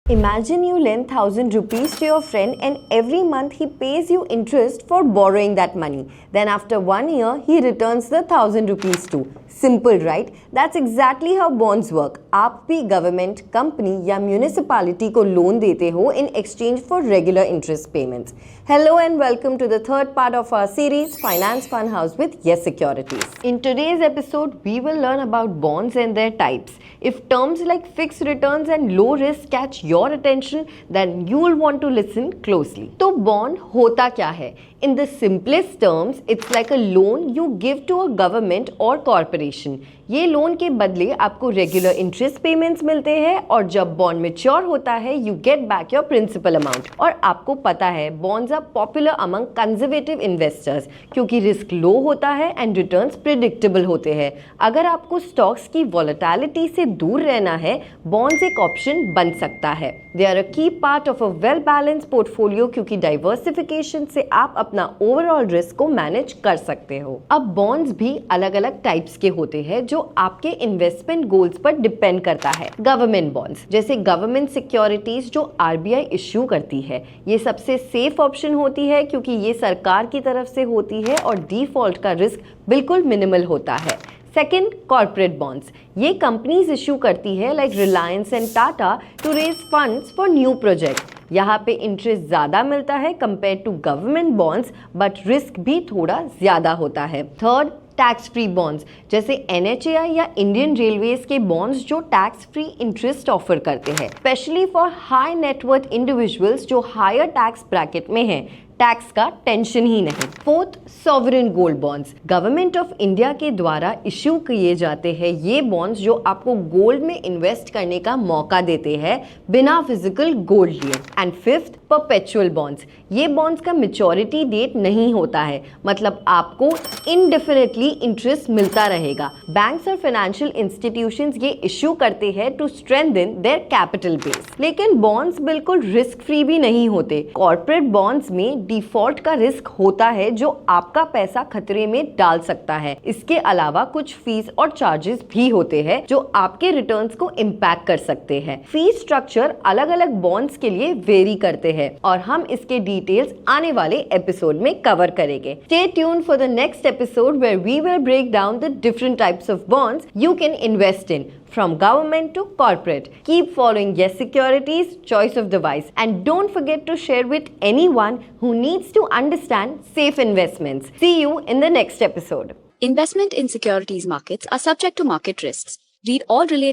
Imagine you lend 1,000 rupees to your friend and every month he pays you interest for borrowing that money. Then after 1 year, he returns the 1,000 rupees too. Simple, right? That's exactly how bonds work. आप भी government, company या municipality को loan देते हो in exchange for regular interest payments. Hello and welcome to the third part of our series, Finance Fun House with Yes Securities. In today's episode, we will learn about bonds and their types. If terms like fixed returns and low risk catch your attention, then you will want to listen closely. तो bond होता क्या है? In the simplest terms, it's like a loan you give to a government or corporation. ये loan के बदले आपको regular interest payments मिलते हैं और जब बॉन्ड मैच्योर होता है you get back your principal amount. और आपको पता है bonds are popular among conservative investors क्योंकि रिस्क लो होता है एंड रिटर्न्स प्रिडिक्टेबल होते हैं। अगर आपको स्टॉक्स की वॉलेटिलिटी से दूर रहना है, बॉन्ड्स एक ऑप्शन बन सकता है। दे आर अ की part of a well balance portfolio क्योंकि डाइवर्सिफिकेशन से आप अपना ओवरऑल रिस्क को मैनेज कर सकते हो। अब बॉन्ड्स भी अलग अलग टाइप्स के होते हैं जो आपके इन्वेस्टमेंट गोल्स पर डिपेंड करता है। गवर्नमेंट बॉन्ड्स जैसे गवर्नमेंट सिक्योरिटीज जो आरबीआई इश्यू करती है, ये सबसे सेफ ऑप्शन होती है क्योंकि ये सरकार की तरफ से होती है और डिफॉल्ट का रिस्क बिल्कुल मिनिमल होता है। Second, corporate bonds. ये कंपनीज इश्यू करती है like Reliance and Tata to raise funds for new project. यहाँ पे इंटरेस्ट ज़्यादा मिलता है compare to government bonds but risk भी थोड़ा ज़्यादा होता है। थर्ड, टैक्स फ्री बॉन्ड्स जैसे एनएचएआई या इंडियन रेलवेज के बॉन्ड्स जो टैक्स फ्री इंटरेस्ट ऑफर करते हैं, specially for high net worth individuals जो हायर टैक्स ब्रैकेट में हैं। टैक्स का टेंशन ही नहीं। Fourth, sovereign gold bonds. Government of India के द्वारा इश्यू किए जाते हैं ये बॉन्ड्स जो आपको गोल्ड में इन्वेस्ट करने का मौका देते हैं बिना फिजिकल गोल्ड लिए। And fifth, perpetual bonds. ये बॉन्ड्स का मैच्योरिटी डेट नहीं होता है, मतलब आपको इनडेफिनेटली इंटरेस्ट मिलता रहेगा। बैंक्स और फाइनेंशियल इंस्टीट्यूशंस ये इश्यू करते हैं to strengthen their capital base. लेकिन बॉन्ड्स बिल्कुल रिस्क फ्री भी नहीं होते। कॉर्पोरेट बॉन्ड्स में डिफॉल्ट का रिस्क होता है जो आपका पैसा खतरे में डाल सकता है। इसके अलावा कुछ फीस और चार्जेस भी होते हैं जो आपके रिटर्न्स को इम्पैक्ट कर सकते हैं। फीस स्ट्रक्चर अलग अलग बॉन्ड्स के लिए वेरी करते हैं और हम इसके डिटेल्स आने वाले एपिसोड में कवर करेंगे। Stay tuned for the next episode where we will break down the different types of bonds you can invest in from government to corporate. Keep following Yes Securities, choice of the wise, and don't forget to share with anyone who needs to understand safe investments. See you in the next episode. Investment in securities markets are subject to market risks. Read all related